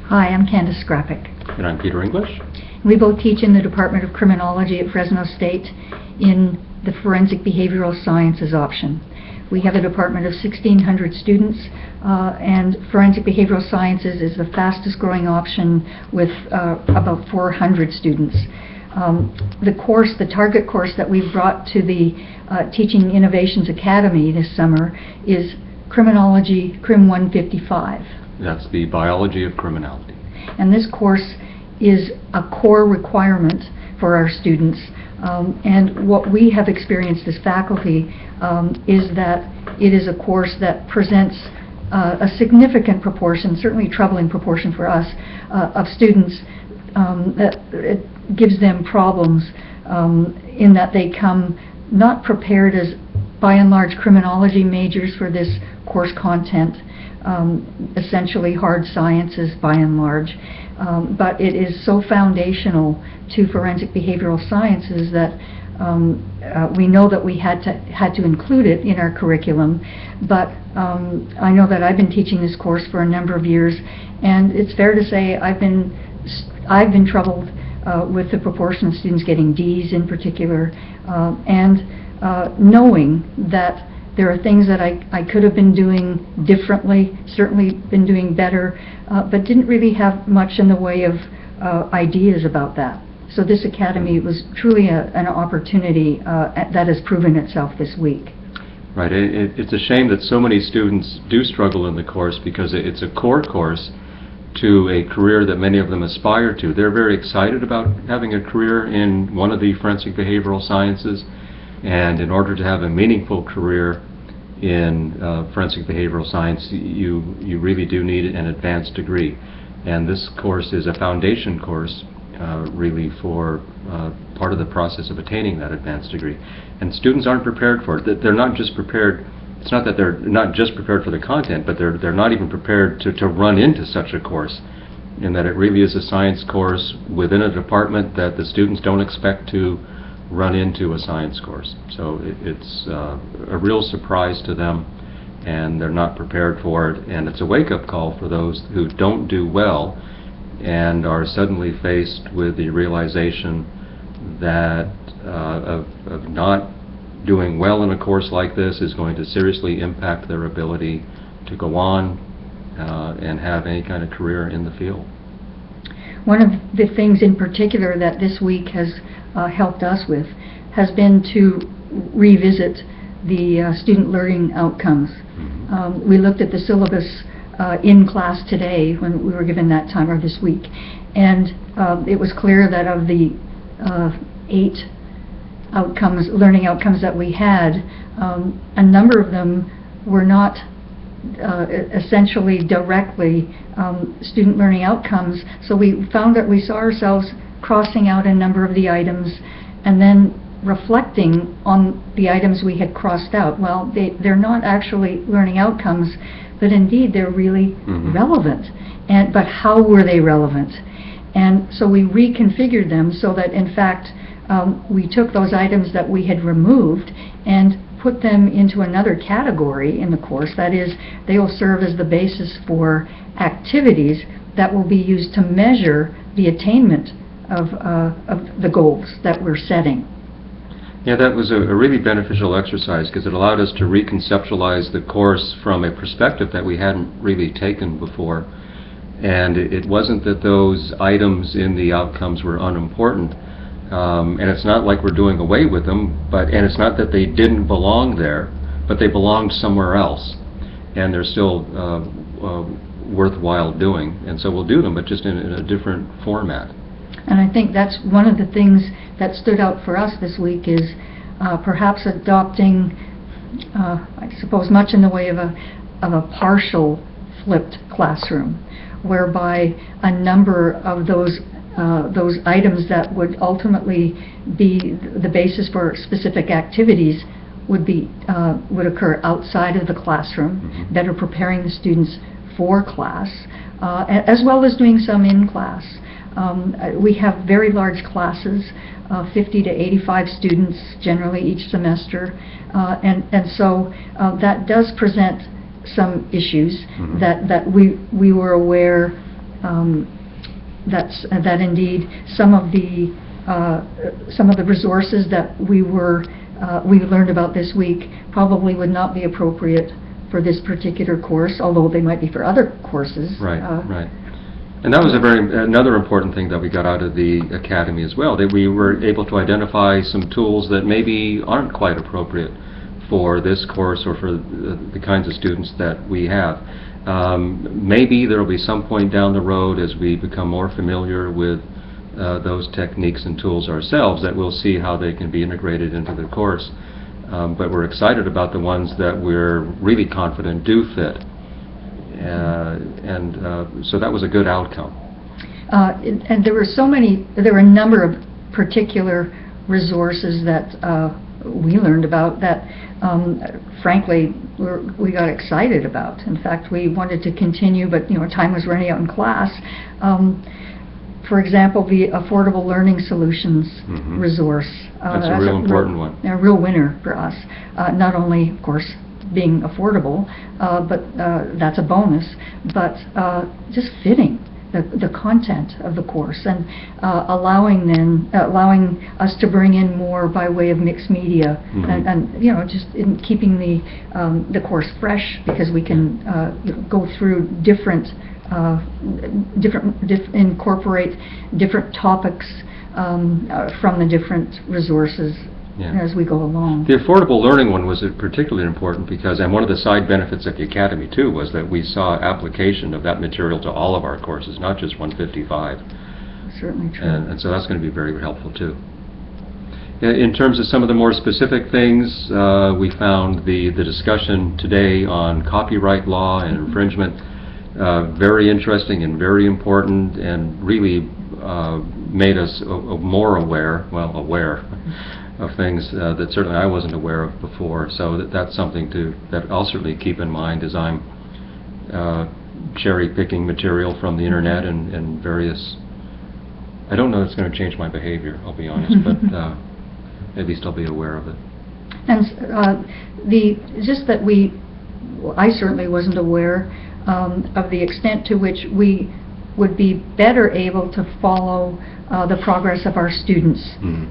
Hi, I'm Candace Scrappick. And I'm Peter English. We both teach in the Department of Criminology at Fresno State in the Forensic Behavioral Sciences option. We have a department of 1,600 students, and Forensic Behavioral Sciences is the fastest growing option with about 400 students. The target course that we've brought to the Teaching Innovations Academy this summer is Criminology CRIM 155. That's the biology of criminality. And this course is a core requirement for our students. And what we have experienced as faculty is that it is a course that presents a significant proportion, certainly troubling proportion for us, of students that it gives them problems in that they come not prepared as, by and large, criminology majors for this course content, essentially hard sciences by and large, but it is so foundational to forensic behavioral sciences that we know that we had to include it in our curriculum. But I know that I've been teaching this course for a number of years, and it's fair to say I've been troubled with the proportion of students getting D's in particular, and knowing that there are things that I could have been doing differently, certainly been doing better, but didn't really have much in the way of ideas about that. So this academy was truly an opportunity that has proven itself this week. Right. It's a shame that so many students do struggle in the course because it's a core course to a career that many of them aspire to. They're very excited about having a career in one of the forensic behavioral sciences, and in order to have a meaningful career in forensic behavioral science, you really do need an advanced degree. And this course is a foundation course really for part of the process of attaining that advanced degree. And students aren't prepared for it. They're not just prepared. It's not that they're not just prepared for the content, but they're not even prepared to run into such a course, in that it really is a science course within a department that the students don't expect to run into a science course. So it's a real surprise to them, and they're not prepared for it, and it's a wake-up call for those who don't do well and are suddenly faced with the realization that of not doing well in a course like this is going to seriously impact their ability to go on and have any kind of career in the field. One of the things in particular that this week has helped us with has been to revisit the student learning outcomes. We looked at the syllabus in class today when we were given that time, or this week, and it was clear that of the 8 learning outcomes that we had, a number of them were not essentially directly student learning outcomes. So we found that we saw ourselves crossing out a number of the items and then reflecting on the items we had crossed out. Well, they're not actually learning outcomes, but indeed they're really relevant. But how were they relevant? And so we reconfigured them so that in fact we took those items that we had removed and put them into another category in the course. That is, they will serve as the basis for activities that will be used to measure the attainment of the goals that we're setting. Yeah, that was a really beneficial exercise because it allowed us to reconceptualize the course from a perspective that we hadn't really taken before. And it wasn't that those items in the outcomes were unimportant, and it's not like we're doing away with them, and it's not that they didn't belong there, but they belonged somewhere else, and they're still worthwhile doing. And so we'll do them, but just in a different format. And I think that's one of the things that stood out for us this week is perhaps adopting, I suppose, much in the way of a partial flipped classroom, whereby a number of those items that would ultimately be the basis for specific activities would occur outside of the classroom, better preparing the students for class, as well as doing some in class. We have very large classes, 50 to 85 students generally each semester, and so that does present some issues that we were aware that indeed some of the resources that we learned about this week probably would not be appropriate for this particular course, although they might be for other courses. Right, right. And that was another important thing that we got out of the Academy as well, that we were able to identify some tools that maybe aren't quite appropriate for this course or for the kinds of students that we have. Maybe there will be some point down the road as we become more familiar with those techniques and tools ourselves that we'll see how they can be integrated into the course. But we're excited about the ones that we're really confident do fit. So that was a good outcome. And there were a number of particular resources that we learned about that, frankly, we got excited about. In fact, we wanted to continue, but time was running out in class. For example, the Affordable Learning Solutions resource. That's a real important one. A real winner for us. Not only, of course, being affordable, but that's a bonus, but just fitting the content of the course and allowing us to bring in more by way of mixed media and just in keeping the course fresh, because we can go through incorporate different topics from the different resources as we go along. The affordable learning one was particularly important because, and one of the side benefits of the Academy too, was that we saw application of that material to all of our courses, not just 155. Certainly true. And so that's going to be very helpful too. In terms of some of the more specific things, we found the discussion today on copyright law and infringement very interesting and very important, and really made us more aware of things that certainly I wasn't aware of before. So that's something that I'll certainly keep in mind as I'm cherry-picking material from the internet and various... I don't know if it's going to change my behavior, I'll be honest, but at least I'll be aware of it. And I certainly wasn't aware of the extent to which we would be better able to follow the progress of our students,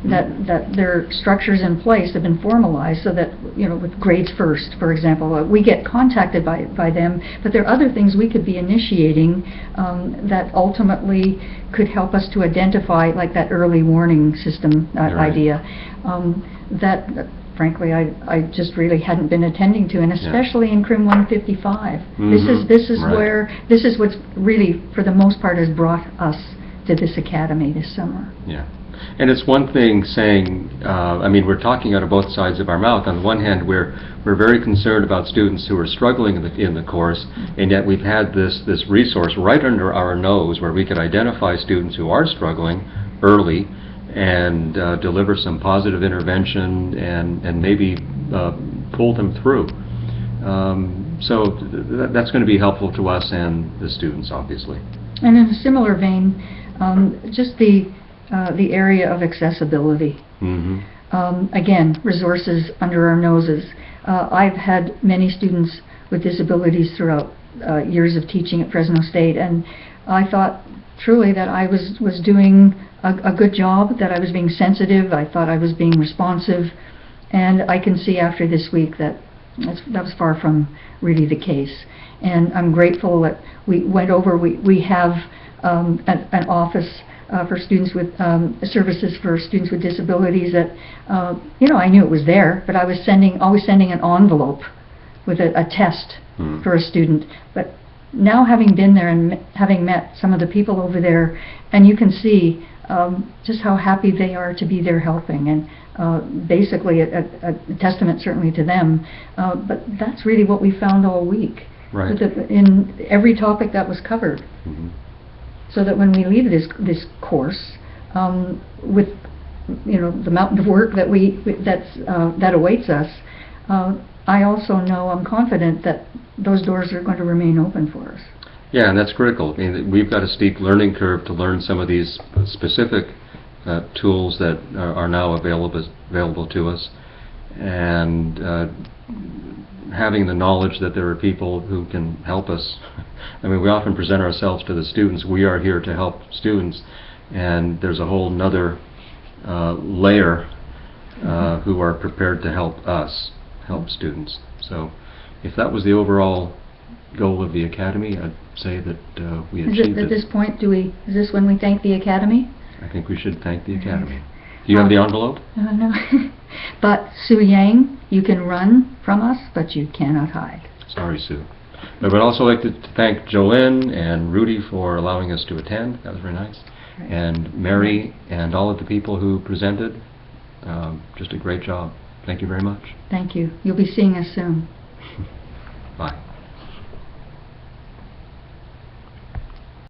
that their structures in place have been formalized so that, with grades first, for example, we get contacted by them, but there are other things we could be initiating that ultimately could help us to identify, like that early warning system idea, that frankly I just really hadn't been attending to, and especially in CRIM 155. This is what's really, for the most part, has brought us to this Academy this summer. Yeah, and it's one thing saying, we're talking out of both sides of our mouth. On the one hand, we're very concerned about students who are struggling in the course, and yet we've had this resource right under our nose where we could identify students who are struggling early and deliver some positive intervention and maybe pull them through. So that's going to be helpful to us and the students, obviously. And in a similar vein, just the area of accessibility. Again, resources under our noses. I've had many students with disabilities throughout years of teaching at Fresno State, and I thought truly that I was doing a good job, that I was being sensitive, I thought I was being responsive, and I can see after this week that was far from really the case. And I'm grateful that we went over, we have an office for students with services for students with disabilities that, I knew it was there, but I was always sending an envelope with a test for a student. But now having been there and having met some of the people over there, and you can see just how happy they are to be there helping, and basically a testament certainly to them, but that's really what we found all week. Right. In every topic that was covered. So that when we leave this course, with the mountain of work that that awaits us, I also know, I'm confident that those doors are going to remain open for us. Yeah, and that's critical. We've got a steep learning curve to learn some of these specific tools that are now available to us, and having the knowledge that there are people who can help us. I mean, we often present ourselves to the students, we are here to help students, and there's a whole nother layer who are prepared to help us, help students. So if that was the overall goal of the Academy, I'd say that we achieved it. At this point, is this when we thank the Academy? I think we should thank the Academy. Do you have the envelope? No. But Sue Yang, you can run from us, but you cannot hide. Sorry, Sue. I would also like to thank Jolynn and Rudy for allowing us to attend. That was very nice. Right. And Mary and all of the people who presented. Just a great job. Thank you very much. Thank you. You'll be seeing us soon. Bye.